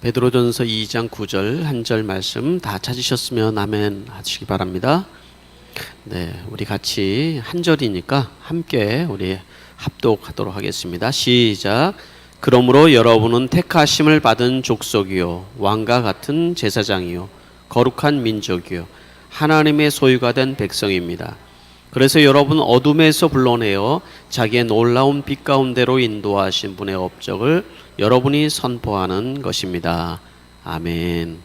베드로전서 2장 9절 한 절 말씀 다 찾으셨으면 아멘 하시기 바랍니다. 네, 우리 같이 한 절이니까 함께 우리 합독하도록 하겠습니다. 시작. 그러므로 여러분은 택하심을 받은 족속이요 왕과 같은 제사장이요 거룩한 민족이요 하나님의 소유가 된 백성입니다. 그래서 여러분 어둠에서 불러내어 자기의 놀라운 빛 가운데로 인도하신 분의 업적을 여러분이 선포하는 것입니다. 아멘.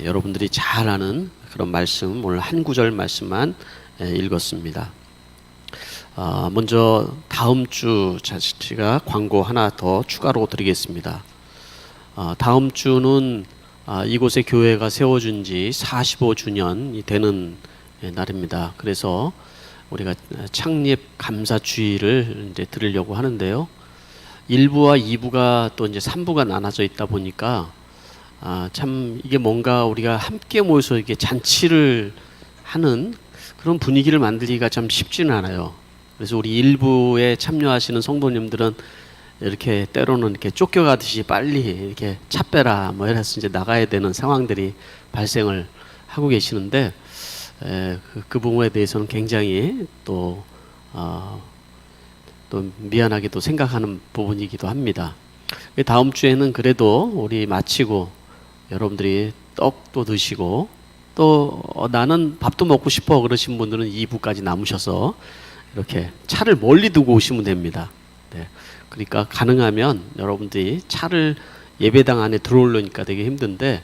여러분들이 잘 아는 그런 말씀, 오늘 한 구절 말씀만 읽었습니다. 먼저 다음 주 제가 광고 하나 더 추가로 드리겠습니다. 다음 주는 이곳에 교회가 세워준 지 45주년이 되는 날입니다. 그래서 우리가 창립 감사 주일을 이제 드리려고 하는데요. 1부와 2부가 또 이제 3부가 나눠져 있다 보니까 참 이게 뭔가 우리가 함께 모여서 이렇게 잔치를 하는 그런 분위기를 만들기가 참 쉽지는 않아요. 그래서 우리 1부에 참여하시는 성도님들은 이렇게 때로는 이렇게 쫓겨가듯이 빨리 이렇게 차 빼라 뭐 이래서 이제 나가야 되는 상황들이 발생을 하고 계시는데 그 부분에 대해서는 굉장히 또 미안하게도 생각하는 부분이기도 합니다. 다음 주에는 그래도 우리 마치고 여러분들이 떡도 드시고 또 나는 밥도 먹고 싶어 그러신 분들은 2부까지 남으셔서 이렇게 차를 멀리 두고 오시면 됩니다. 네. 그러니까 가능하면 여러분들이 차를 예배당 안에 들어오려니까 되게 힘든데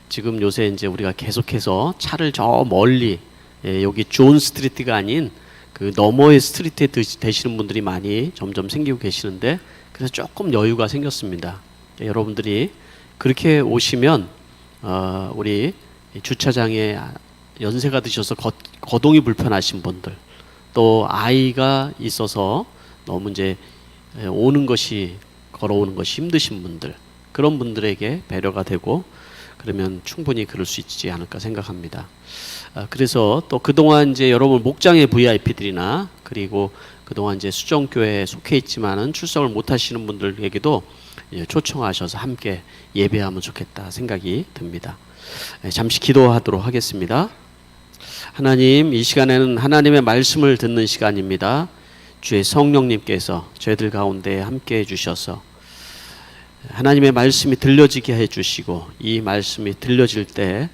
지금 요새 이제 우리가 계속해서 차를 저 멀리 여기 존 스트리트가 아닌 그 너머의 스트리트에 되시는 분들이 많이 점점 생기고 계시는데 그래서 조금 여유가 생겼습니다. 여러분들이 그렇게 오시면 우리 주차장에 연세가 드셔서 거동이 불편하신 분들 또 아이가 있어서 너무 이제 걸어오는 것이 힘드신 분들 그런 분들에게 배려가 되고 그러면 충분히 그럴 수 있지 않을까 생각합니다. 그래서 또 그동안 이제 여러분 목장의 VIP들이나 그리고 그동안 이제 수정교회에 속해 있지만은 출석을 못 하시는 분들에게도 초청하셔서 함께 예배하면 좋겠다 생각이 듭니다. 잠시 기도하도록 하겠습니다. 하나님, 이 시간에는 하나님의 말씀을 듣는 시간입니다. 주의 성령님께서 저희들 가운데 함께 해주셔서 하나님의 말씀이 들려지게 해주시고 이 말씀이 들려질 때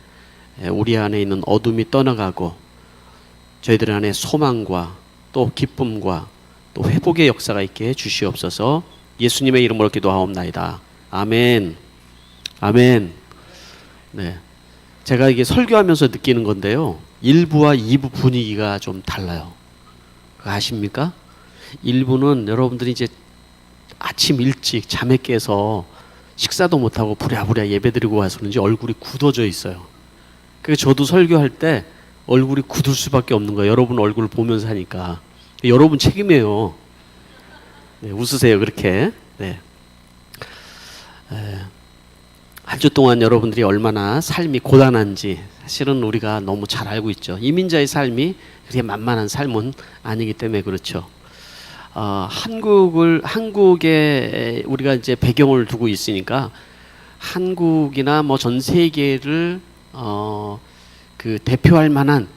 우리 안에 있는 어둠이 떠나가고 저희들 안에 소망과 또 기쁨과 또 회복의 역사가 있게 해주시옵소서. 예수님의 이름으로 기도하옵나이다. 아멘. 아멘. 네, 제가 이게 설교하면서 느끼는 건데요. 1부와 2부 분위기가 좀 달라요. 그거 아십니까? 1부는 여러분들이 이제 아침 일찍 잠에 깨서 식사도 못하고 부랴부랴 예배드리고 와서 그런지 얼굴이 굳어져 있어요. 그래서 저도 설교할 때 얼굴이 굳을 수밖에 없는 거예요. 여러분 얼굴을 보면서 하니까. 여러분 책임이에요. 네, 웃으세요 그렇게. 네. 한 주 동안 여러분들이 얼마나 삶이 고단한지 사실은 우리가 너무 잘 알고 있죠. 이민자의 삶이 그렇게 만만한 삶은 아니기 때문에 그렇죠. 한국에 우리가 이제 배경을 두고 있으니까 한국이나 뭐 전 세계를 그 대표할 만한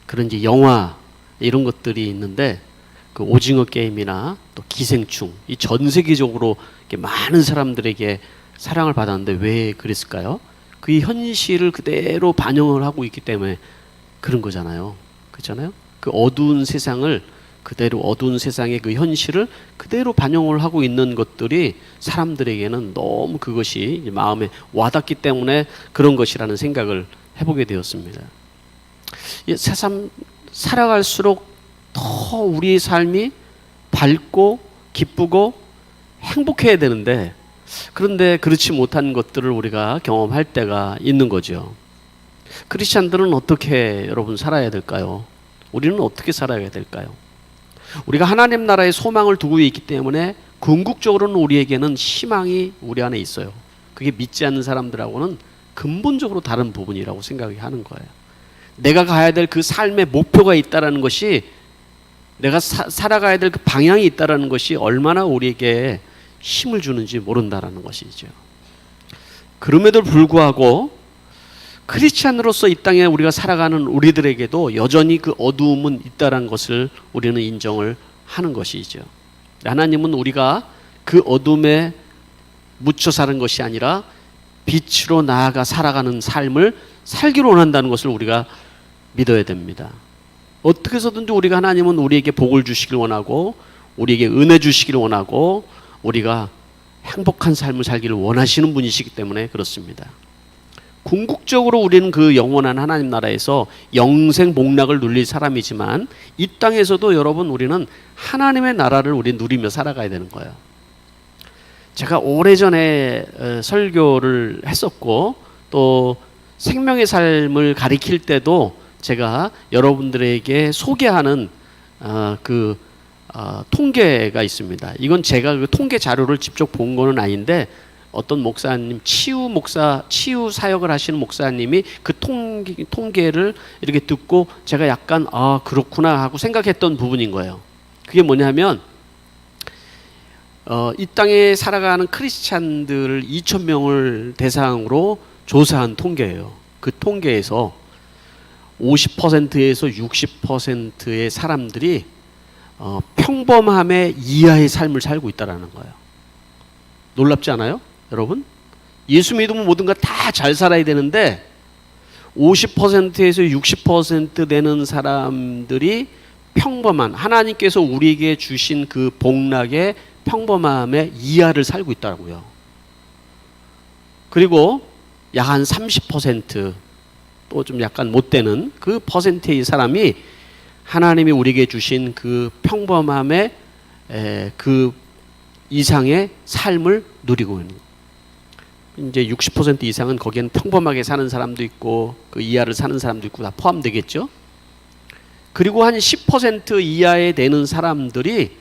그런 이제 영화 이런 것들이 있는데 그 오징어 게임이나 또 기생충 이 전 세계적으로 이렇게 많은 사람들에게 사랑을 받았는데 왜 그랬을까요? 그 현실을 그대로 반영을 하고 있기 때문에 그런 거잖아요. 그렇잖아요? 그 어두운 세상을 그대로 어두운 세상의 그 현실을 그대로 반영을 하고 있는 것들이 사람들에게는 너무 그것이 마음에 와닿기 때문에 그런 것이라는 생각을 해보게 되었습니다. 세상 살아갈수록 더 우리의 삶이 밝고 기쁘고 행복해야 되는데 그런데 그렇지 못한 것들을 우리가 경험할 때가 있는 거죠. 크리스찬들은 어떻게 여러분 살아야 될까요? 우리는 어떻게 살아야 될까요? 우리가 하나님 나라의 소망을 두고 있기 때문에 궁극적으로는 우리에게는 희망이 우리 안에 있어요. 그게 믿지 않는 사람들하고는 근본적으로 다른 부분이라고 생각하는 거예요. 내가 가야 될 그 삶의 목표가 있다는 것이 내가 살아가야 될 그 방향이 있다는 것이 얼마나 우리에게 힘을 주는지 모른다라는 것이죠. 그럼에도 불구하고 크리스찬으로서 이 땅에 우리가 살아가는 우리들에게도 여전히 그 어두움은 있다는 것을 우리는 인정을 하는 것이죠. 하나님은 우리가 그 어둠에 묻혀 사는 것이 아니라 빛으로 나아가 살아가는 삶을 살기로 원한다는 것을 우리가 믿어야 됩니다. 어떻게 해서든지 우리가 하나님은 우리에게 복을 주시길 원하고 우리에게 은혜 주시길 원하고 우리가 행복한 삶을 살기를 원하시는 분이시기 때문에 그렇습니다. 궁극적으로 우리는 그 영원한 하나님 나라에서 영생 복락을 누릴 사람이지만 이 땅에서도 여러분 우리는 하나님의 나라를 우리 누리며 살아가야 되는 거예요. 제가 오래전에 설교를 했었고 또 생명의 삶을 가리킬 때도 제가 여러분들에게 소개하는 통계가 있습니다. 이건 제가 그 통계 자료를 직접 본 거는 아닌데 어떤 목사님, 치유 사역을 하시는 목사님이 그 통계를 이렇게 듣고 제가 약간 그렇구나 하고 생각했던 부분인 거예요. 그게 뭐냐면 이 땅에 살아가는 크리스찬들 2,000명을 대상으로 조사한 통계예요. 그 통계에서 50%에서 60%의 사람들이 평범함의 이하의 삶을 살고 있다는 거예요. 놀랍지 않아요? 여러분? 예수 믿으면 모든 거 다 잘 살아야 되는데 50%에서 60% 되는 사람들이 평범한 하나님께서 우리에게 주신 그 복락의 평범함의 이하를 살고 있다고요. 그리고 약 한 30% 또 좀 약간 못 되는 그 퍼센테이지 사람이 하나님이 우리에게 주신 그 평범함의 그 이상의 삶을 누리고 있는 거예요. 이제 60% 이상은 거기에는 평범하게 사는 사람도 있고 그 이하를 사는 사람도 있고 다 포함되겠죠. 그리고 한 10% 이하에 되는 사람들이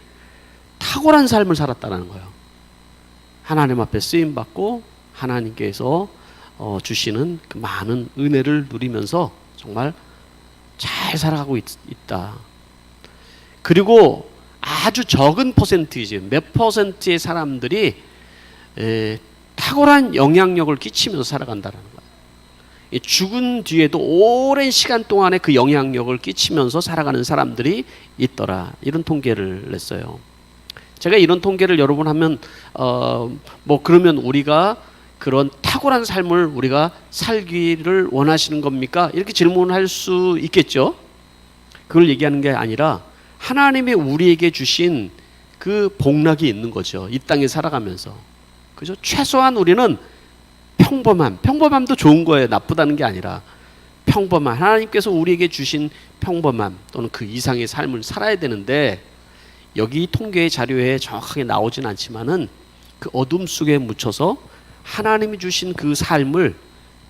탁월한 삶을 살았다는 거예요. 하나님 앞에 쓰임 받고 하나님께서 주시는 그 많은 은혜를 누리면서 정말 잘 살아가고 있다. 그리고 아주 적은 퍼센티지, 몇 퍼센트의 사람들이 탁월한 영향력을 끼치면서 살아간다는 거예요. 죽은 뒤에도 오랜 시간 동안에 그 영향력을 끼치면서 살아가는 사람들이 있더라. 이런 통계를 냈어요. 제가 이런 통계를 여러 번 하면 그러면 우리가 그런 탁월한 삶을 우리가 살기를 원하시는 겁니까? 이렇게 질문할 수 있겠죠. 그걸 얘기하는 게 아니라 하나님이 우리에게 주신 그 복락이 있는 거죠. 이 땅에 살아가면서. 그죠? 최소한 우리는 평범함도 좋은 거예요. 나쁘다는 게 아니라 평범함, 하나님께서 우리에게 주신 평범함 또는 그 이상의 삶을 살아야 되는데 여기 통계의 자료에 정확하게 나오진 않지만은 그 어둠 속에 묻혀서 하나님이 주신 그 삶을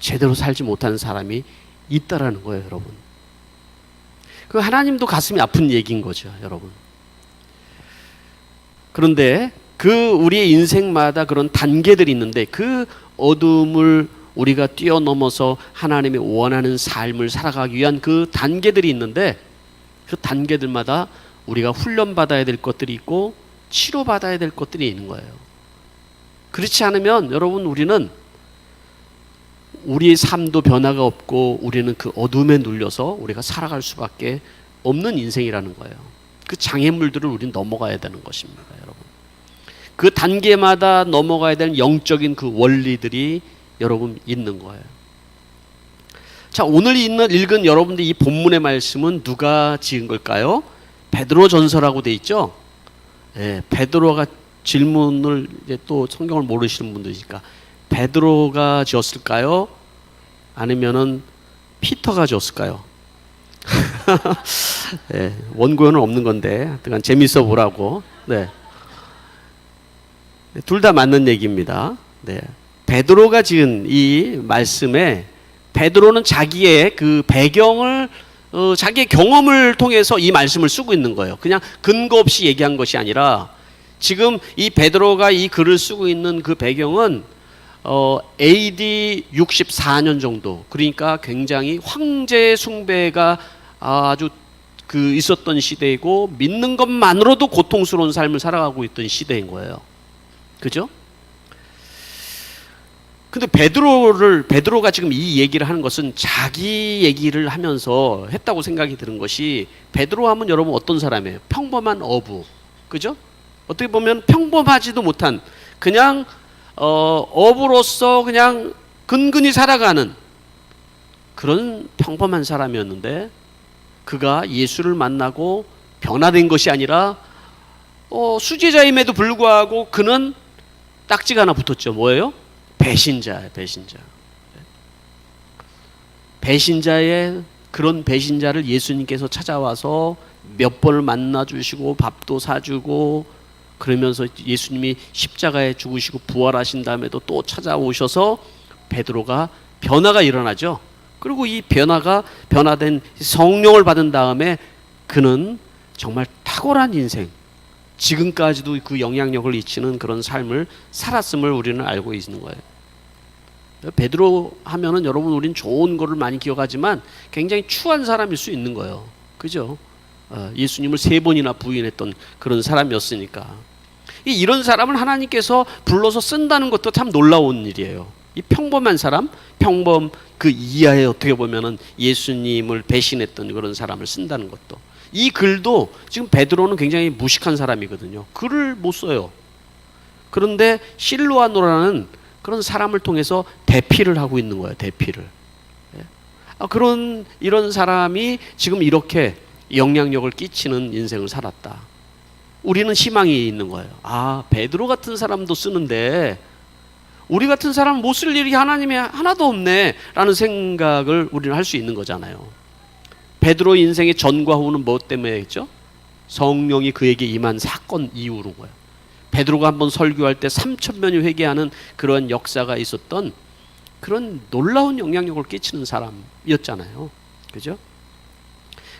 제대로 살지 못하는 사람이 있다라는 거예요, 여러분. 그 하나님도 가슴이 아픈 얘기인 거죠, 여러분. 그런데 그 우리의 인생마다 그런 단계들이 있는데 그 어둠을 우리가 뛰어넘어서 하나님이 원하는 삶을 살아가기 위한 그 단계들이 있는데 그 단계들마다 우리가 훈련받아야 될 것들이 있고 치료받아야 될 것들이 있는 거예요. 그렇지 않으면 여러분 우리는 우리의 삶도 변화가 없고 우리는 그 어둠에 눌려서 우리가 살아갈 수밖에 없는 인생이라는 거예요. 그 장애물들을 우리는 넘어가야 되는 것입니다, 여러분. 그 단계마다 넘어가야 되는 영적인 그 원리들이 여러분 있는 거예요. 자, 오늘 읽은 여러분들 이 본문의 말씀은 누가 지은 걸까요? 베드로 전서라고 돼 있죠. 예, 베드로가 질문을 이제 또 성경을 모르시는 분들이니까 베드로가 지었을까요? 아니면은 피터가 지었을까요? 예, 원고에는 없는 건데 하여튼 재밌어 보라고. 네. 둘 다 맞는 얘기입니다. 네. 베드로가 지은 이 말씀에 베드로는 자기의 그 배경을 자기의 경험을 통해서 이 말씀을 쓰고 있는 거예요. 그냥 근거 없이 얘기한 것이 아니라 지금 이 베드로가 이 글을 쓰고 있는 그 배경은 AD 64년 정도, 그러니까 굉장히 황제 숭배가 아주 그 있었던 시대이고 믿는 것만으로도 고통스러운 삶을 살아가고 있던 시대인 거예요. 그죠? 근데 베드로가 지금 이 얘기를 하는 것은 자기 얘기를 하면서 했다고 생각이 드는 것이, 베드로 하면 여러분 어떤 사람이에요? 평범한 어부, 그죠? 어떻게 보면 평범하지도 못한 그냥 어부로서 그냥 근근히 살아가는 그런 평범한 사람이었는데, 그가 예수를 만나고 변화된 것이 아니라 수제자임에도 불구하고 그는 딱지가 하나 붙었죠. 뭐예요? 배신자예요. 배신자의 그런 배신자를 예수님께서 찾아와서 몇 번을 만나주시고 밥도 사주고, 그러면서 예수님이 십자가에 죽으시고 부활하신 다음에도 또 찾아오셔서 베드로가 변화가 일어나죠. 그리고 이 변화된 성령을 받은 다음에 그는 정말 탁월한 인생, 지금까지도 그 영향력을 미치는 그런 삶을 살았음을 우리는 알고 있는 거예요. 베드로 하면은 여러분, 우린 좋은 거를 많이 기억하지만 굉장히 추한 사람일 수 있는 거예요. 그죠? 예수님을 3번이나 부인했던 그런 사람이었으니까. 이런 사람을 하나님께서 불러서 쓴다는 것도 참 놀라운 일이에요. 이 평범한 사람, 그 이하에 어떻게 보면은 예수님을 배신했던 그런 사람을 쓴다는 것도. 이 글도 지금 베드로는 굉장히 무식한 사람이거든요. 글을 못 써요. 그런데 실로아노라는 그런 사람을 통해서 대피를 하고 있는 거예요. 대피를. 이런 사람이 지금 이렇게 영향력을 끼치는 인생을 살았다. 우리는 희망이 있는 거예요. 베드로 같은 사람도 쓰는데 우리 같은 사람은 못 쓸 일이 하나님이 하나도 없네 라는 생각을 우리는 할 수 있는 거잖아요. 베드로 인생의 전과 후는 무엇 때문에 했죠? 성령이 그에게 임한 사건 이후로 거예요. 베드로가 한번 설교할 때 3,000명이 회개하는 그런 역사가 있었던 그런 놀라운 영향력을 끼치는 사람이었잖아요. 그죠?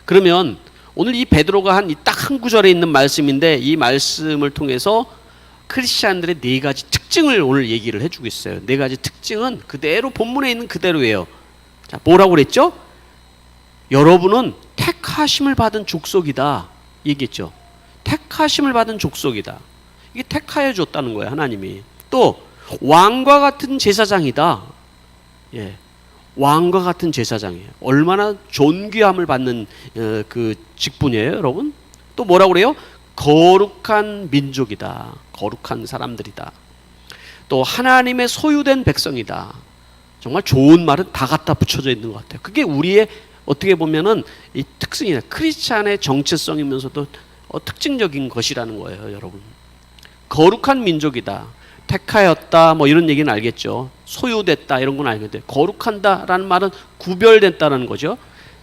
그러면 오늘 이 베드로가 한 딱 한 구절에 있는 말씀인데, 이 말씀을 통해서 크리스찬들의 4가지 특징을 오늘 얘기를 해주고 있어요. 4가지 특징은 그대로 본문에 있는 그대로예요. 자, 뭐라고 그랬죠? 여러분은 택하심을 받은 족속이다 얘기했죠. 택하심을 받은 족속이다. 이게 택하여 줬다는 거예요, 하나님이. 또 왕과 같은 제사장이다. 왕과 같은 제사장이에요. 얼마나 존귀함을 받는 그 직분이에요, 여러분. 또 뭐라고 그래요? 거룩한 민족이다. 거룩한 사람들이다. 또 하나님의 소유된 백성이다. 정말 좋은 말은 다 갖다 붙여져 있는 것 같아요. 그게 우리의 어떻게 보면은 이 특성이에요. 크리스찬의 정체성이면서도 특징적인 것이라는 거예요, 여러분. 거룩한 민족이다. 택하였다, 뭐 이런 얘기는 알겠죠. 소유됐다, 이런 건 알겠는데, 거룩한다라는 말은 구별됐다는 거죠.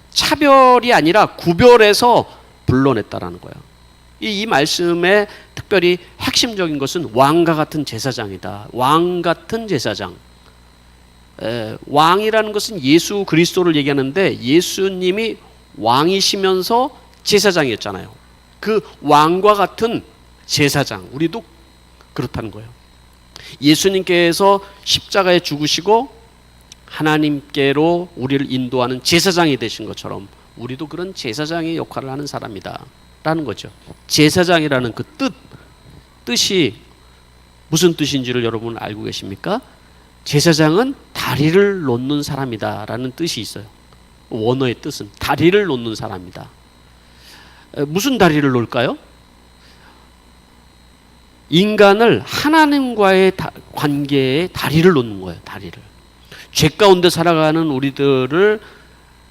차별이 아니라 구별해서 불러냈다라는 거예요. 이 말씀의 특별히 핵심적인 것은 왕과 같은 제사장이다. 왕 같은 제사장. 왕이라는 것은 예수 그리스도를 얘기하는데, 예수님이 왕이시면서 제사장이었잖아요. 그 왕과 같은 제사장, 우리도 그렇다는 거예요. 예수님께서 십자가에 죽으시고 하나님께로 우리를 인도하는 제사장이 되신 것처럼 우리도 그런 제사장의 역할을 하는 사람이다 라는 거죠. 제사장이라는 그 뜻이 무슨 뜻인지를 여러분 알고 계십니까? 제사장은 다리를 놓는 사람이다 라는 뜻이 있어요. 원어의 뜻은 다리를 놓는 사람이다. 무슨 다리를 놓을까요? 인간을 하나님과의 관계에 다리를 놓는 거예요. 다리를. 죄 가운데 살아가는 우리들을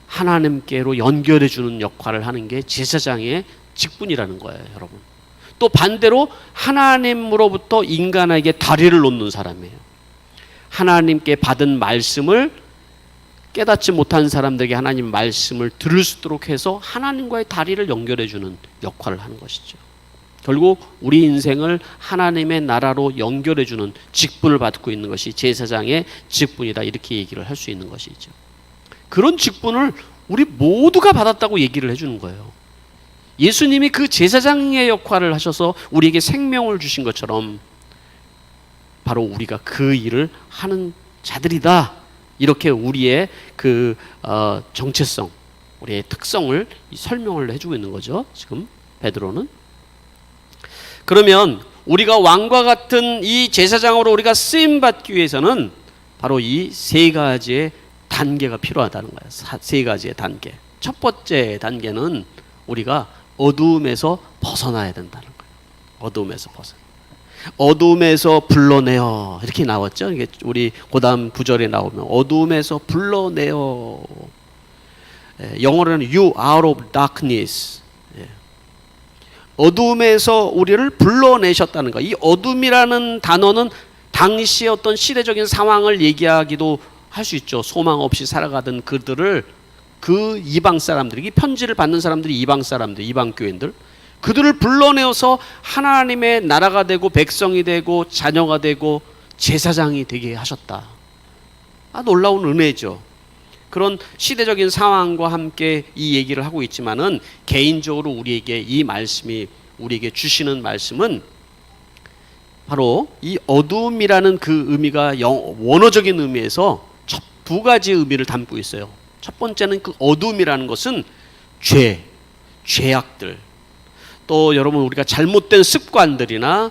하나님께로 연결해 주는 역할을 하는 게 제사장의 직분이라는 거예요, 여러분. 또 반대로 하나님으로부터 인간에게 다리를 놓는 사람이에요. 하나님께 받은 말씀을 깨닫지 못한 사람들에게 하나님 말씀을 들을 수 있도록 해서 하나님과의 다리를 연결해 주는 역할을 하는 것이죠. 결국 우리 인생을 하나님의 나라로 연결해 주는 직분을 받고 있는 것이 제사장의 직분이다, 이렇게 얘기를 할 수 있는 것이죠. 그런 직분을 우리 모두가 받았다고 얘기를 해주는 거예요. 예수님이 그 제사장의 역할을 하셔서 우리에게 생명을 주신 것처럼 바로 우리가 그 일을 하는 자들이다, 이렇게 우리의 그 정체성, 우리의 특성을 설명을 해주고 있는 거죠, 지금 베드로는. 그러면 우리가 왕과 같은 이 제사장으로 우리가 쓰임 받기 위해서는 바로 이 세 가지의 단계가 필요하다는 거예요. 세 가지의 단계. 첫 번째 단계는 우리가 어두움에서 벗어나야 된다는 거예요. 어두움에서 벗어나. 어두움에서 불러내어 이렇게 나왔죠. 이게 우리 그다음 구절에 나오면 어두움에서 불러내어. 영어로는 you out of darkness. 어두움에서 우리를 불러내셨다는 거. 이 어둠이라는 단어는 당시의 어떤 시대적인 상황을 얘기하기도 할 수 있죠. 소망 없이 살아가던 그들을, 그 이방 사람들이, 편지를 받는 사람들이 이방 사람들, 이방 교인들, 그들을 불러내어서 하나님의 나라가 되고 백성이 되고 자녀가 되고 제사장이 되게 하셨다. 놀라운 은혜죠. 그런 시대적인 상황과 함께 이 얘기를 하고 있지만은 개인적으로 우리에게 이 말씀이, 우리에게 주시는 말씀은 바로 이 어두움이라는 그 의미가 원어적인 의미에서 두 가지 의미를 담고 있어요. 첫 번째는 그 어두움이라는 것은 죄악들, 또 여러분 우리가 잘못된 습관들이나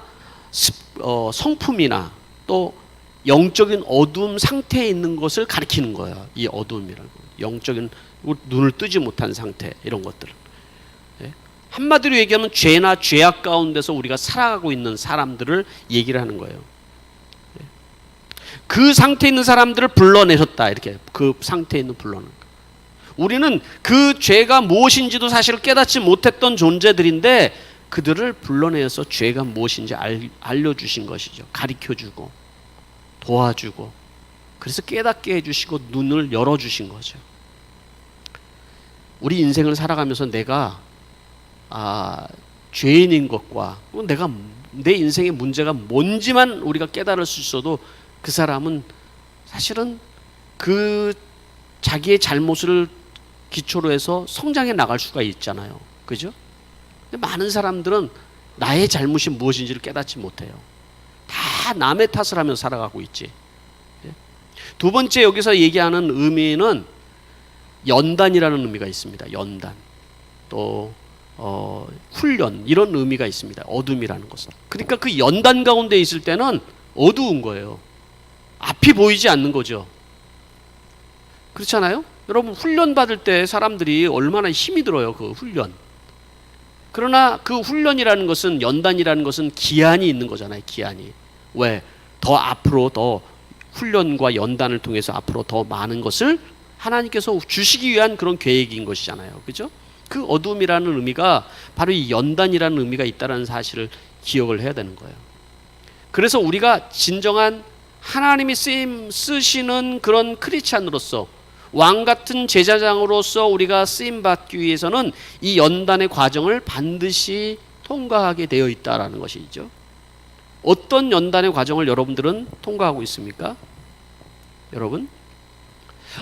성품이나 또 영적인 어두움 상태에 있는 것을 가리키는 거예요. 이 어두움이라는 거. 영적인 눈을 뜨지 못한 상태, 이런 것들. 한마디로 얘기하면 죄나 죄악 가운데서 우리가 살아가고 있는 사람들을 얘기를 하는 거예요. 그 상태에 있는 사람들을 불러내셨다. 이렇게 그 상태에 있는 불러내는 거예요. 우리는 그 죄가 무엇인지도 사실 깨닫지 못했던 존재들인데 그들을 불러내서 죄가 무엇인지 알려주신 것이죠. 가르쳐주고 도와주고, 그래서 깨닫게 해주시고 눈을 열어주신 거죠. 우리 인생을 살아가면서 내가 죄인인 것과 내 인생의 문제가 뭔지만 우리가 깨달을 수 있어도 그 사람은 사실은 그 자기의 잘못을 기초로 해서 성장해 나갈 수가 있잖아요. 그죠? 근데 많은 사람들은 나의 잘못이 무엇인지를 깨닫지 못해요. 다 남의 탓을 하며 살아가고 있지. 두 번째 여기서 얘기하는 의미는 연단이라는 의미가 있습니다. 연단. 또 훈련, 이런 의미가 있습니다. 어둠이라는 것은. 그러니까 그 연단 가운데 있을 때는 어두운 거예요. 앞이 보이지 않는 거죠. 그렇잖아요? 여러분 훈련 받을 때 사람들이 얼마나 힘이 들어요. 그 훈련. 그러나 그 훈련이라는 것은, 연단이라는 것은 기한이 있는 거잖아요. 기한이. 왜? 더 앞으로 더 훈련과 연단을 통해서 앞으로 더 많은 것을 하나님께서 주시기 위한 그런 계획인 것이잖아요. 그죠? 그 어둠이라는 의미가 바로 이 연단이라는 의미가 있다는 사실을 기억을 해야 되는 거예요. 그래서 우리가 진정한 하나님이 쓰시는 그런 크리스찬으로서, 왕 같은 제사장으로서 우리가 쓰임 받기 위해서는 이 연단의 과정을 반드시 통과하게 되어 있다라는 것이죠. 어떤 연단의 과정을 여러분들은 통과하고 있습니까? 여러분,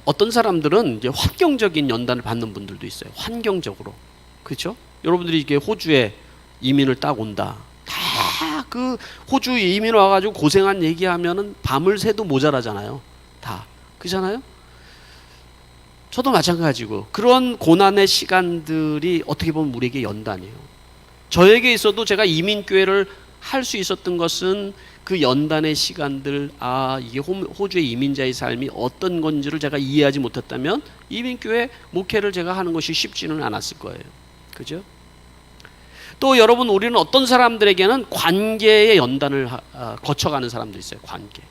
어떤 사람들은 이제 환경적인 연단을 받는 분들도 있어요. 환경적으로. 그렇죠? 여러분들이 이게 호주에 이민을 딱 온다. 다 그 호주 이민 와가지고 고생한 얘기하면은 밤을 새도 모자라잖아요. 다. 그렇잖아요? 저도 마찬가지고 그런 고난의 시간들이 어떻게 보면 우리에게 연단이에요. 저에게 있어도 제가 이민교회를 할 수 있었던 것은 그 연단의 시간들, 이게 호주의 이민자의 삶이 어떤 건지를 제가 이해하지 못했다면 이민교회 목회를 제가 하는 것이 쉽지는 않았을 거예요. 그죠? 또 여러분, 우리는 어떤 사람들에게는 관계의 연단을 거쳐가는 사람도 있어요. 관계.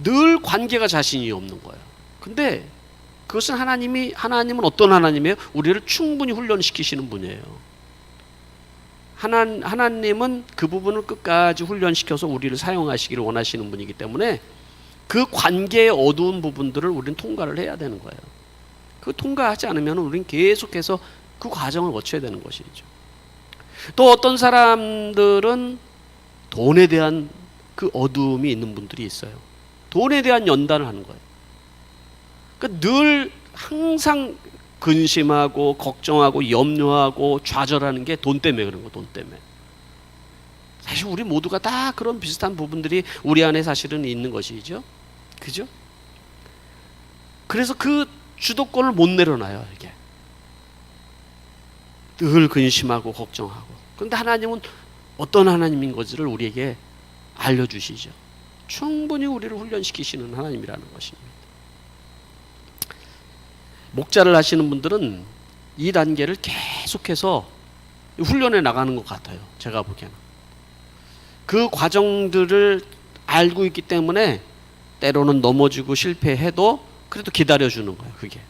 늘 관계가 자신이 없는 거예요. 근데 그것은 하나님은 어떤 하나님이에요? 우리를 충분히 훈련시키시는 분이에요. 하나님은 그 부분을 끝까지 훈련시켜서 우리를 사용하시기를 원하시는 분이기 때문에 그 관계의 어두운 부분들을 우리는 통과를 해야 되는 거예요. 그 통과하지 않으면 우리는 계속해서 그 과정을 거쳐야 되는 것이죠. 또 어떤 사람들은 돈에 대한 그 어두움이 있는 분들이 있어요. 돈에 대한 연단을 하는 거예요. 그러니까 늘 항상 근심하고 걱정하고 염려하고 좌절하는 게 돈 때문에 그런 거예요. 돈 때문에. 사실 우리 모두가 다 그런 비슷한 부분들이 우리 안에 사실은 있는 것이죠. 그죠? 그래서 그 주도권을 못 내려놔요. 이게. 늘 근심하고 걱정하고. 그런데 하나님은 어떤 하나님인 것을 우리에게 알려주시죠. 충분히 우리를 훈련시키시는 하나님이라는 것입니다. 목자를 하시는 분들은 이 단계를 계속해서 훈련해 나가는 것 같아요. 제가 보기에는. 그 과정들을 알고 있기 때문에 때로는 넘어지고 실패해도 그래도 기다려주는 거예요. 그게.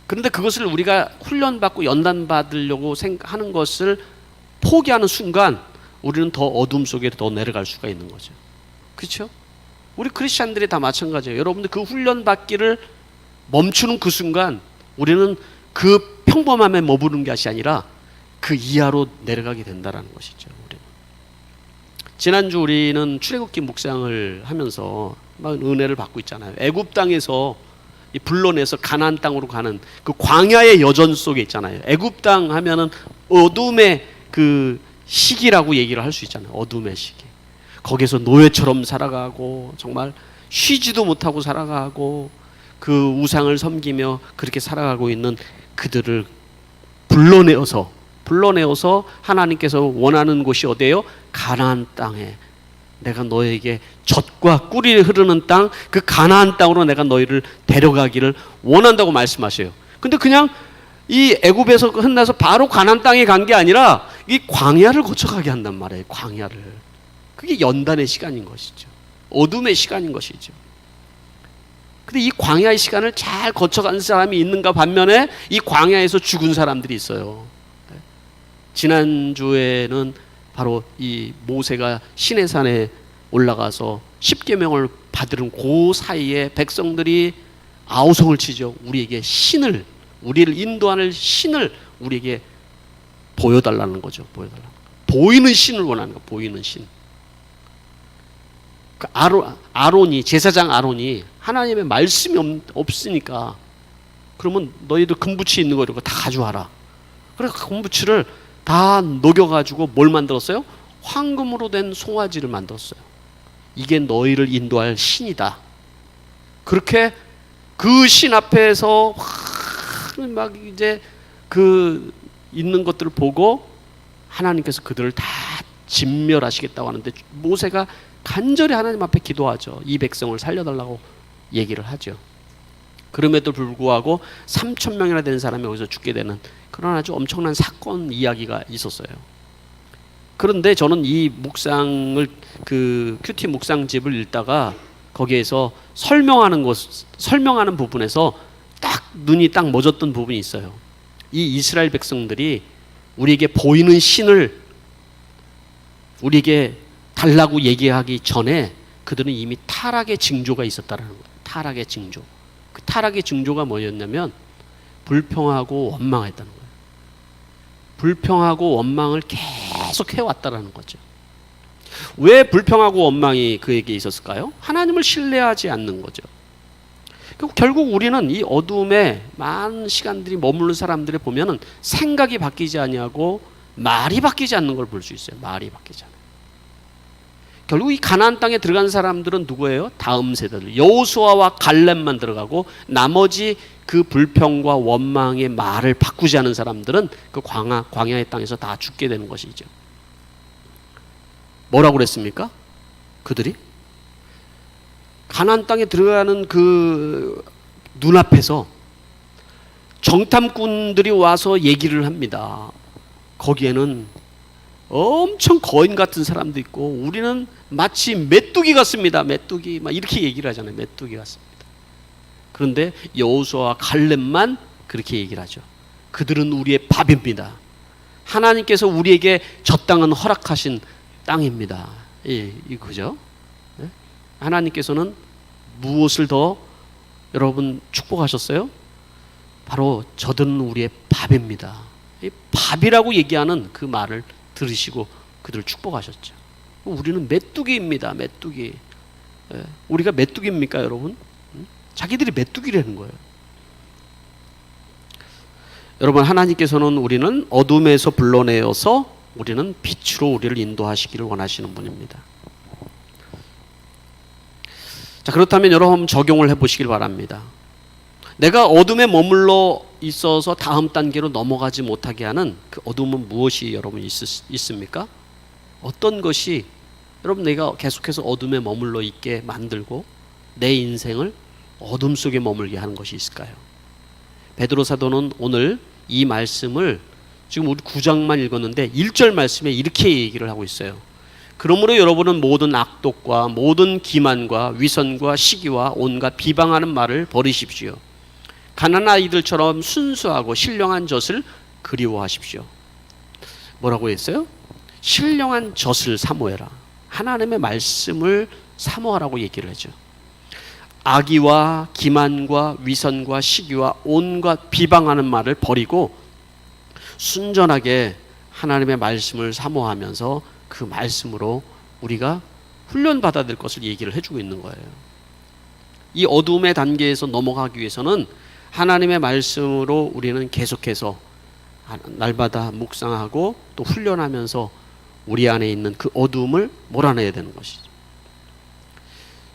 그런데 그것을 우리가 훈련받고 연단받으려고 하는 것을 포기하는 순간 우리는 더 어둠 속에 더 내려갈 수가 있는 거죠. 그렇죠? 우리 크리스찬들이 다 마찬가지예요. 여러분들 그 훈련받기를 멈추는 그 순간 우리는 그 평범함에 머무르는 것이 아니라 그 이하로 내려가게 된다는 것이죠. 우리는. 지난주 우리는 출애굽기 묵상을 하면서 막 은혜를 받고 있잖아요. 애굽 땅에서 불러내서 가나안 땅으로 가는 그 광야의 여정 속에 있잖아요. 애굽 땅 하면은 어둠의 그 시기라고 얘기를 할 수 있잖아요. 어둠의 시기. 거기서 노예처럼 살아가고 정말 쉬지도 못하고 살아가고 그 우상을 섬기며 그렇게 살아가고 있는 그들을 불러내어서 하나님께서 원하는 곳이 어디예요? 가나안 땅에 내가 너에게 젖과 꿀이 흐르는 땅, 그 가나안 땅으로 내가 너희를 데려가기를 원한다고 말씀하셔요. 근데 그냥 이 애굽에서 끝나서 바로 가나안 땅에 간 게 아니라 이 광야를 거쳐가게 한단 말이에요. 광야를. 그게 연단의 시간인 것이죠. 어둠의 시간인 것이죠. 근데 이 광야의 시간을 잘 거쳐간 사람이 있는가 반면에 이 광야에서 죽은 사람들이 있어요. 지난주에는 바로 이 모세가 시내산에 올라가서 십계명을 받은 그 사이에 백성들이 아우성을 치죠. 우리에게 신을, 우리를 인도하는 신을 우리에게 보여달라는 거죠. 보이는 신을 원하는 거. 보이는 신. 그 아론이, 제사장 아론이 하나님의 말씀이 없으니까 그러면 너희들 금부치 있는 거 이런 거 다 가져와라. 그래서 금부치를 다 녹여가지고 뭘 만들었어요? 황금으로 된 송아지를 만들었어요. 이게 너희를 인도할 신이다. 그렇게 그 신 앞에서 막 이제 그 있는 것들을 보고 하나님께서 그들을 다 진멸하시겠다고 하는데 모세가 간절히 하나님 앞에 기도하죠. 이 백성을 살려달라고 얘기를 하죠. 그럼에도 불구하고 3,000명이나 되는 사람이 여기서 죽게 되는 그런 아주 엄청난 사건 이야기가 있었어요. 그런데 저는 이 묵상을 그 큐티 묵상집을 읽다가 거기에서 설명하는 부분에서 딱 눈이 딱 멎었던 부분이 있어요. 이 이스라엘 백성들이 우리에게 보이는 신을 우리에게 달라고 얘기하기 전에 그들은 이미 타락의 징조가 있었다는 거예요. 타락의 징조. 그 타락의 징조가 뭐였냐면 불평하고 원망했다는 거예요. 불평하고 원망을 계속 해왔다는 거죠. 왜 불평하고 원망이 그에게 있었을까요? 하나님을 신뢰하지 않는 거죠. 결국 우리는 이 어둠에 많은 시간들이 머무는 사람들을 보면은 생각이 바뀌지 아니하고 말이 바뀌지 않는 걸 볼 수 있어요. 말이 바뀌지 않아요. 결국 이 가나안 땅에 들어간 사람들은 누구예요? 다음 세대들. 여호수아와 갈렙만 들어가고 나머지 그 불평과 원망의 말을 바꾸지 않은 사람들은 그 광야의 땅에서 다 죽게 되는 것이죠. 뭐라고 그랬습니까? 그들이 가나안 땅에 들어가는 그 눈앞에서 정탐꾼들이 와서 얘기를 합니다. 거기에는 엄청 거인 같은 사람도 있고 우리는 마치 메뚜기 같습니다. 메뚜기 막 이렇게 얘기를 하잖아요. 메뚜기 같습니다. 그런데 여호수아와 갈렙만 그렇게 얘기를 하죠. 그들은 우리의 밥입니다. 하나님께서 우리에게 저 땅은 허락하신 땅입니다. 그죠? 네? 하나님께서는 무엇을 더 여러분 축복하셨어요? 바로 저들은 우리의 밥입니다. 이 밥이라고 얘기하는 그 말을 들으시고 그들을 축복하셨죠. 우리는 메뚜기입니다. 메뚜기. 우리가 메뚜기입니까, 여러분? 자기들이 메뚜기라는 거예요. 여러분, 하나님께서는 우리는 어둠에서 불러내어서 우리는 빛으로 우리를 인도하시기를 원하시는 분입니다. 자, 그렇다면 여러분 적용을 해보시길 바랍니다. 내가 어둠에 머물러 있어서 다음 단계로 넘어가지 못하게 하는 그 어둠은 무엇이 여러분 있습니까? 어떤 것이 여러분, 내가 계속해서 어둠에 머물러 있게 만들고 내 인생을 어둠 속에 머물게 하는 것이 있을까요? 베드로 사도는 오늘 이 말씀을 지금 우리 9장만 읽었는데 1절 말씀에 이렇게 얘기를 하고 있어요. 그러므로 여러분은 모든 악독과 모든 기만과 위선과 시기와 온갖 비방하는 말을 버리십시오. 가난한 아이들처럼 순수하고 신령한 젖을 그리워하십시오. 뭐라고 했어요? 신령한 젖을 사모해라. 하나님의 말씀을 사모하라고 얘기를 하죠. 악의와 기만과 위선과 시기와 온갖 비방하는 말을 버리고 순전하게 하나님의 말씀을 사모하면서 그 말씀으로 우리가 훈련받아야 될 것을 얘기를 해주고 있는 거예요. 이 어둠의 단계에서 넘어가기 위해서는 하나님의 말씀으로 우리는 계속해서 날마다 묵상하고 또 훈련하면서 우리 안에 있는 그 어둠을 몰아내야 되는 것이죠.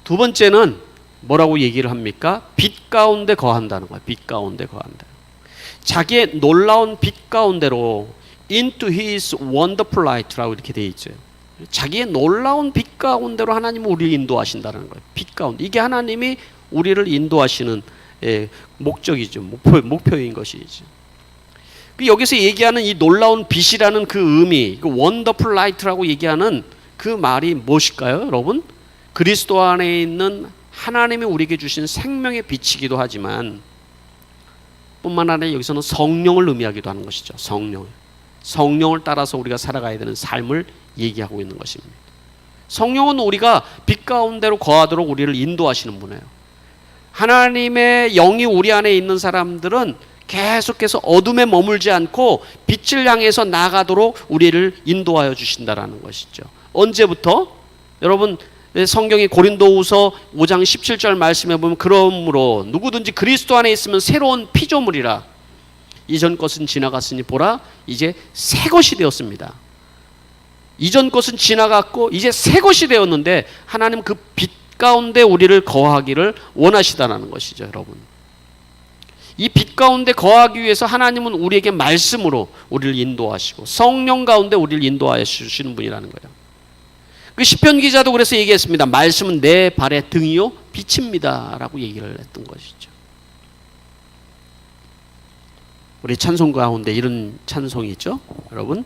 두 번째는 뭐라고 얘기를 합니까? 빛 가운데 거한다는 거예요. 빛 가운데 거한다. 자기의 놀라운 빛 가운데로 into his wonderful light라고 이렇게 되어 있죠. 자기의 놀라운 빛 가운데로 하나님은 우리를 인도하신다는 거예요. 빛 가운데. 이게 하나님이 우리를 인도하시는 목적이죠. 목표인 것이죠. 여기서 얘기하는 이 놀라운 빛이라는 그 의미, 그 wonderful light라고 얘기하는 그 말이 무엇일까요, 여러분? 그리스도 안에 있는 하나님이 우리에게 주신 생명의 빛이기도 하지만 뿐만 아니라 여기서는 성령을 의미하기도 하는 것이죠. 성령을 따라서 우리가 살아가야 되는 삶을 얘기하고 있는 것입니다. 성령은 우리가 빛 가운데로 거하도록 우리를 인도하시는 분이에요. 하나님의 영이 우리 안에 있는 사람들은 계속해서 어둠에 머물지 않고 빛을 향해서 나가도록 우리를 인도하여 주신다라는 것이죠. 언제부터? 여러분, 성경이 고린도후서 5장 17절 말씀에 보면 그러므로 누구든지 그리스도 안에 있으면 새로운 피조물이라. 이전 것은 지나갔으니 보라 이제 새 것이 되었습니다. 이전 것은 지나갔고 이제 새 것이 되었는데 하나님 그 빛 가운데 우리를 거하기를 원하시다는 것이죠, 여러분. 이 빛 가운데 거하기 위해서 하나님은 우리에게 말씀으로 우리를 인도하시고 성령 가운데 우리를 인도하여 주시는 분이라는 거예요. 그 시편 기자도 그래서 얘기했습니다. 말씀은 내 발의 등이요 빛입니다 라고 얘기를 했던 것이죠. 우리 찬송 가운데 이런 찬송이 있죠, 여러분.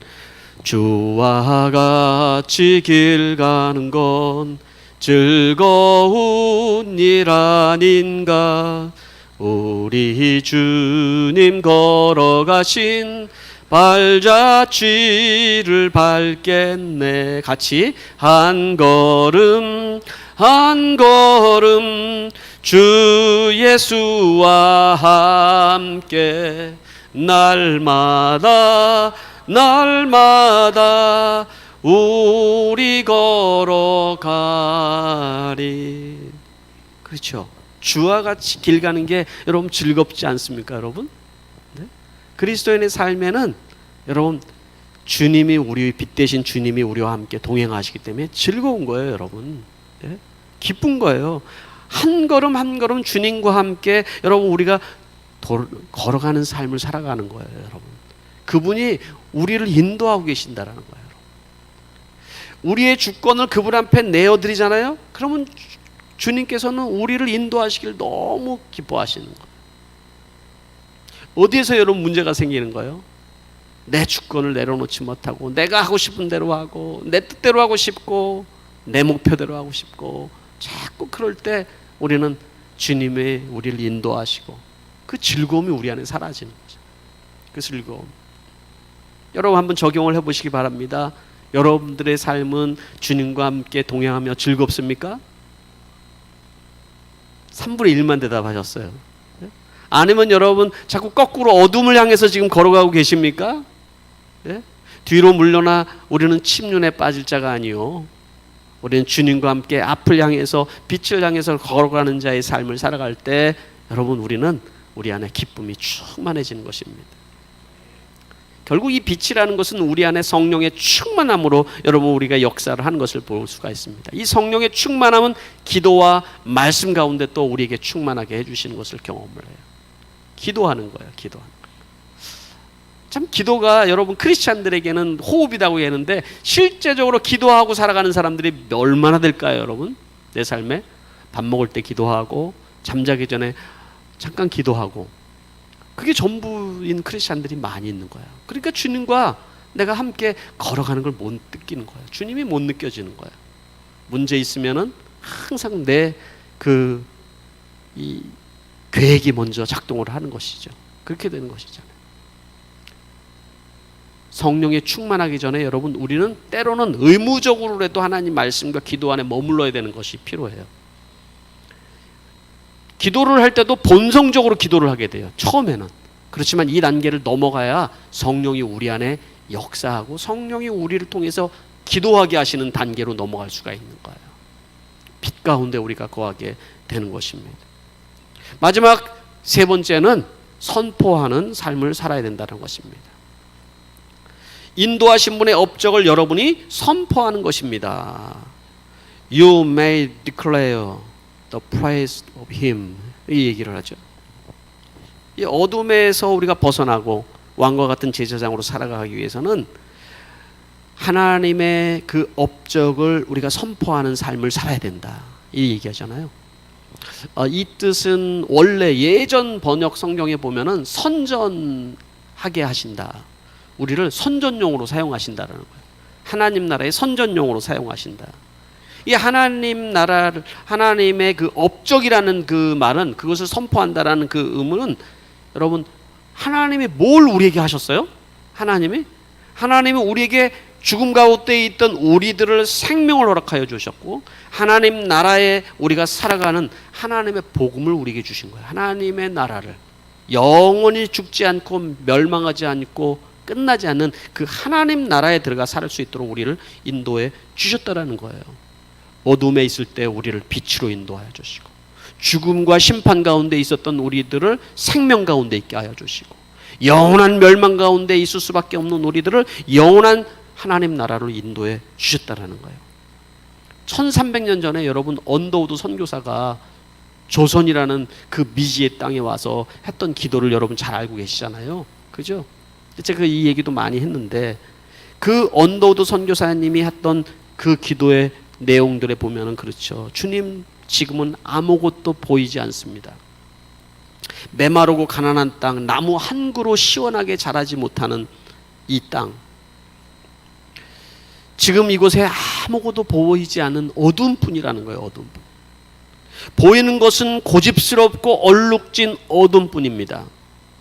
주와 같이 길 가는 건 즐거운 일 아닌가. 우리 주님 걸어가신 발자취를 밟겠네. 같이 한 걸음 한 걸음 주 예수와 함께 날마다 날마다 우리 걸어가리. 그렇죠. 주와 같이 길 가는 게 여러분 즐겁지 않습니까, 여러분? 네? 그리스도인의 삶에는 여러분 주님이 우리 빛 대신 주님이 우리와 함께 동행하시기 때문에 즐거운 거예요, 여러분. 네? 기쁜 거예요. 한 걸음 한 걸음 주님과 함께 여러분 우리가 걸어가는 삶을 살아가는 거예요, 여러분. 그분이 우리를 인도하고 계신다라는 거예요. 우리의 주권을 그분 앞에 내어드리잖아요. 그러면 주님께서는 우리를 인도하시길 너무 기뻐하시는 거예요. 어디에서 여러분 문제가 생기는 거예요? 내 주권을 내려놓지 못하고 내가 하고 싶은 대로 하고 내 뜻대로 하고 싶고 내 목표대로 하고 싶고 자꾸 그럴 때 우리는 주님이 우리를 인도하시고 그 즐거움이 우리 안에 사라지는 거죠. 그 즐거움. 여러분 한번 적용을 해보시기 바랍니다. 여러분들의 삶은 주님과 함께 동행하며 즐겁습니까? 3분의 1만 대답하셨어요. 아니면 여러분 자꾸 거꾸로 어둠을 향해서 지금 걸어가고 계십니까? 예? 뒤로 물러나 우리는 침륜에 빠질 자가 아니요, 우리는 주님과 함께 앞을 향해서 빛을 향해서 걸어가는 자의 삶을 살아갈 때 여러분 우리는 우리 안에 기쁨이 충만해지는 것입니다. 결국 이 빛이라는 것은 우리 안에 성령의 충만함으로 여러분 우리가 역사를 하는 것을 볼 수가 있습니다. 이 성령의 충만함은 기도와 말씀 가운데 또 우리에게 충만하게 해주시는 것을 경험을 해요. 기도하는 거예요. 기도하는 거예요. 참 기도가 여러분 크리스찬들에게는 호흡이라고 하는데 실제적으로 기도하고 살아가는 사람들이 얼마나 될까요, 여러분? 내 삶에 밥 먹을 때 기도하고 잠자기 전에 잠깐 기도하고, 그게 전부인 크리스찬들이 많이 있는 거예요. 그러니까 주님과 내가 함께 걸어가는 걸 못 느끼는 거예요. 주님이 못 느껴지는 거예요. 문제 있으면은 항상 내 이 계획이 먼저 작동을 하는 것이죠. 그렇게 되는 것이잖아요. 성령에 충만하기 전에 여러분, 우리는 때로는 의무적으로라도 하나님 말씀과 기도 안에 머물러야 되는 것이 필요해요. 기도를 할 때도 본성적으로 기도를 하게 돼요, 처음에는. 그렇지만 이 단계를 넘어가야 성령이 우리 안에 역사하고 성령이 우리를 통해서 기도하게 하시는 단계로 넘어갈 수가 있는 거예요. 빛 가운데 우리가 거하게 되는 것입니다. 마지막 세 번째는 선포하는 삶을 살아야 된다는 것입니다. 인도하신 분의 업적을 여러분이 선포하는 것입니다. You may declare the praise of Him, 이 얘기를 하죠. 이 어둠에서 우리가 벗어나고 왕과 같은 제사장으로 살아가기 위해서는 하나님의 그 업적을 우리가 선포하는 삶을 살아야 된다, 이 얘기하잖아요. 이 뜻은 원래 예전 번역 성경에 보면은 선전하게 하신다, 우리를 선전용으로 사용하신다라는 거예요. 하나님 나라의 선전용으로 사용하신다. 이 하나님 나라를, 하나님의 그 업적이라는 그 말은, 그것을 선포한다라는 그 의무는, 여러분, 하나님이 뭘 우리에게 하셨어요? 하나님이 우리에게 죽음 가운데 있던 우리들을 생명을 허락하여 주셨고, 하나님 나라에 우리가 살아가는 하나님의 복음을 우리에게 주신 거예요. 하나님의 나라를 영원히 죽지 않고 멸망하지 않고 끝나지 않는 그 하나님 나라에 들어가 살 수 있도록 우리를 인도해 주셨다라는 거예요. 어둠에 있을 때 우리를 빛으로 인도하여 주시고, 죽음과 심판 가운데 있었던 우리들을 생명 가운데 있게 하여 주시고, 영원한 멸망 가운데 있을 수밖에 없는 우리들을 영원한 하나님 나라로 인도해 주셨다라는 거예요. 1300년 전에 여러분, 언더우드 선교사가 조선이라는 그 미지의 땅에 와서 했던 기도를 여러분 잘 알고 계시잖아요. 그죠? 제가 이 얘기도 많이 했는데, 그 언더우드 선교사님이 했던 그 기도의 내용들에 보면은 그렇죠. 주님, 지금은 아무것도 보이지 않습니다. 메마르고 가난한 땅, 나무 한 그루 시원하게 자라지 못하는 이 땅, 지금 이곳에 아무것도 보이지 않는 어둠뿐이라는 거예요. 어둠뿐. 보이는 것은 고집스럽고 얼룩진 어둠뿐입니다.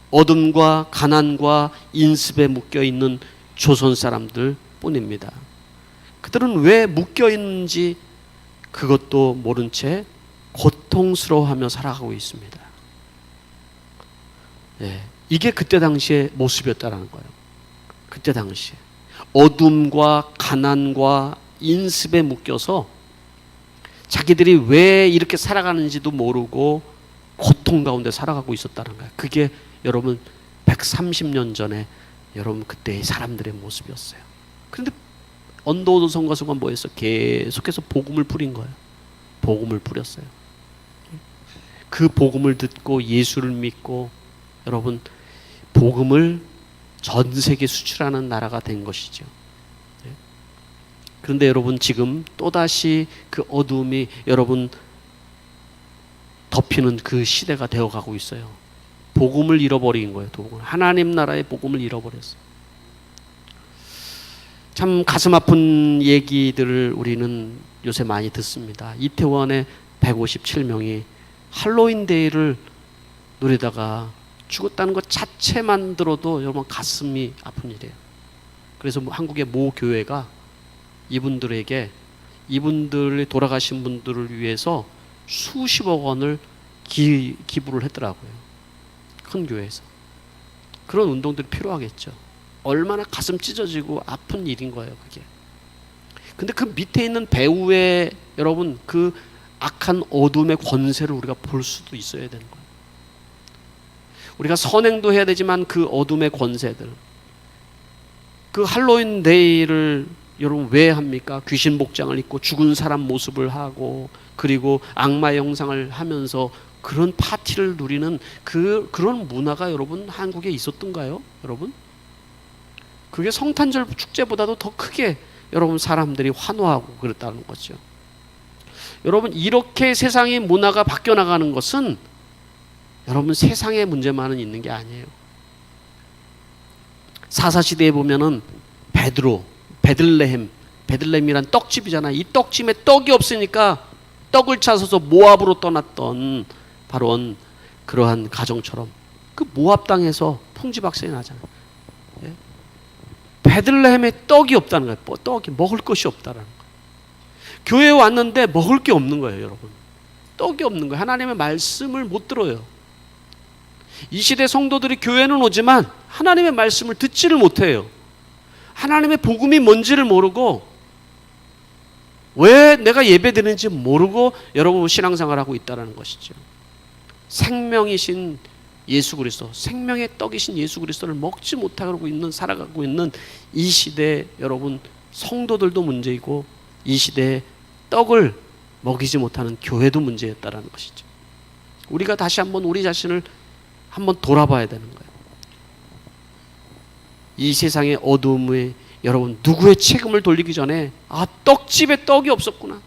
어둠과 가난과 인습에 묶여있는 조선 사람들 뿐입니다. 그들은 왜 묶여있는지 그것도 모른 채 고통스러워하며 살아가고 있습니다. 이게 그때 당시의 모습이었다는 거예요. 그때 당시에 어둠과 가난과 인습에 묶여서 자기들이 왜 이렇게 살아가는지도 모르고 고통 가운데 살아가고 있었다는 거예요. 그게 여러분 130년 전에 여러분 그때의 사람들의 모습이었어요. 그런데 언더우드 선교사가 뭐였어? 계속해서 복음을 뿌린 거예요. 복음을 뿌렸어요. 그 복음을 듣고 예수를 믿고 여러분 복음을 전 세계 수출하는 나라가 된 것이죠. 그런데 여러분 지금 또다시 그 어둠이 여러분 덮이는 그 시대가 되어가고 있어요. 복음을 잃어버린 거예요. 하나님 나라의 복음을 잃어버렸어요. 참 가슴 아픈 얘기들을 우리는 요새 많이 듣습니다. 이태원의 157명이 할로윈 데이를 누리다가 죽었다는 것 자체만 들어도 여러분 가슴이 아픈 일이에요. 그래서 한국의 모 교회가 이분들에게, 이분들이 돌아가신 분들을 위해서 수십억 원을 기부를 했더라고요. 큰 교회에서. 그런 운동들이 필요하겠죠. 얼마나 가슴 찢어지고 아픈 일인 거예요, 그게. 근데 그 밑에 있는 배후에 여러분 그 악한 어둠의 권세를 우리가 볼 수도 있어야 되는 거예요. 우리가 선행도 해야 되지만 그 어둠의 권세들, 그 할로윈 데이를 여러분 왜 합니까? 귀신 복장을 입고 죽은 사람 모습을 하고 그리고 악마의 형상을 하면서 그런 파티를 누리는 그런 문화가 여러분 한국에 있었던가요? 여러분? 그게 성탄절 축제보다도 더 크게 여러분 사람들이 환호하고 그랬다는 거죠. 여러분 이렇게 세상의 문화가 바뀌어 나가는 것은 여러분 세상의 문제만은 있는 게 아니에요. 사사시대에 보면은 베들레헴이란 떡집이잖아요. 이 떡집에 떡이 없으니까 떡을 찾아서 모압으로 떠났던 바로 그러한 가정처럼 그 모압 땅에서 풍지박산이 나잖아요. 예? 베들레헴에 떡이 없다는 거예요. 떡이 먹을 것이 없다는 거예요. 교회에 왔는데 먹을 게 없는 거예요, 여러분. 떡이 없는 거예요. 하나님의 말씀을 못 들어요. 이 시대 성도들이 교회는 오지만 하나님의 말씀을 듣지를 못해요. 하나님의 복음이 뭔지를 모르고 왜 내가 예배드리는지 모르고 여러분 신앙생활하고 있다는 것이죠. 생명이신 예수 그리스도, 생명의 떡이신 예수 그리스도를 먹지 못하고 있는, 살아가고 있는 이 시대 여러분 성도들도 문제이고 이 시대에 떡을 먹이지 못하는 교회도 문제였다는 것이죠. 우리가 다시 한번 우리 자신을 한번 돌아봐야 되는 거예요. 이 세상의 어두움에 여러분 누구의 책임을 돌리기 전에 떡집에 떡이 없었구나.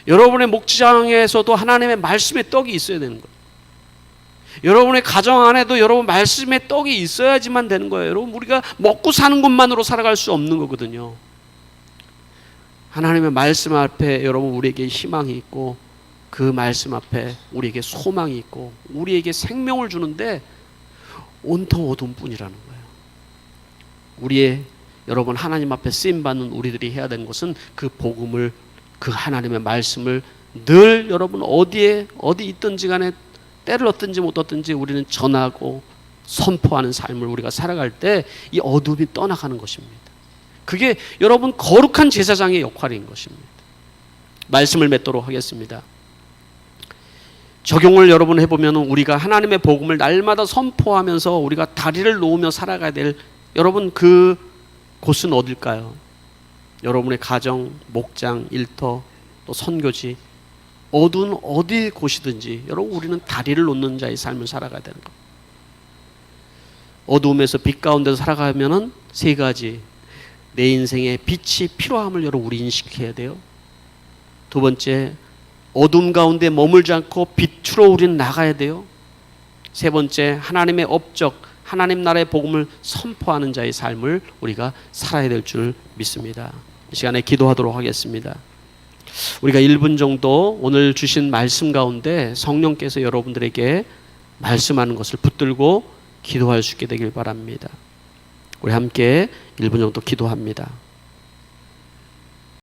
여러분의 목장에서도 하나님의 말씀의 떡이 있어야 되는 거예요. 여러분의 가정 안에도 여러분 말씀의 떡이 있어야지만 되는 거예요. 여러분 우리가 먹고 사는 것만으로 살아갈 수 없는 거거든요. 하나님의 말씀 앞에 여러분 우리에게 희망이 있고 그 말씀 앞에 우리에게 소망이 있고 우리에게 생명을 주는데 온통 어둠뿐이라는 거예요. 우리의 여러분 하나님 앞에 쓰임받는 우리들이 해야 되는 것은 그 복음을, 그 하나님의 말씀을 늘 여러분 어디 있든지 간에 때를 얻든지 못 얻든지 우리는 전하고 선포하는 삶을 우리가 살아갈 때 이 어둠이 떠나가는 것입니다. 그게 여러분 거룩한 제사장의 역할인 것입니다. 말씀을 맺도록 하겠습니다. 적용을 여러분 해보면 우리가 하나님의 복음을 날마다 선포하면서 우리가 다리를 놓으며 살아가야 될 여러분 그 곳은 어딜까요? 여러분의 가정, 목장, 일터, 또 선교지, 어두운 어디 곳이든지 여러분 우리는 다리를 놓는 자의 삶을 살아가야 되는 것. 어두움에서 빛 가운데서 살아가면은 세 가지, 내 인생의 빛이 필요함을 여러분 우리 인식해야 돼요. 두 번째, 어둠 가운데 머물지 않고 빛으로 우리는 나가야 돼요. 세 번째, 하나님의 업적, 하나님 나라의 복음을 선포하는 자의 삶을 우리가 살아야 될 줄 믿습니다. 이 시간에 기도하도록 하겠습니다. 우리가 1분 정도 오늘 주신 말씀 가운데 성령께서 여러분들에게 말씀하는 것을 붙들고 기도할 수 있게 되길 바랍니다. 우리 함께 1분 정도 기도합니다.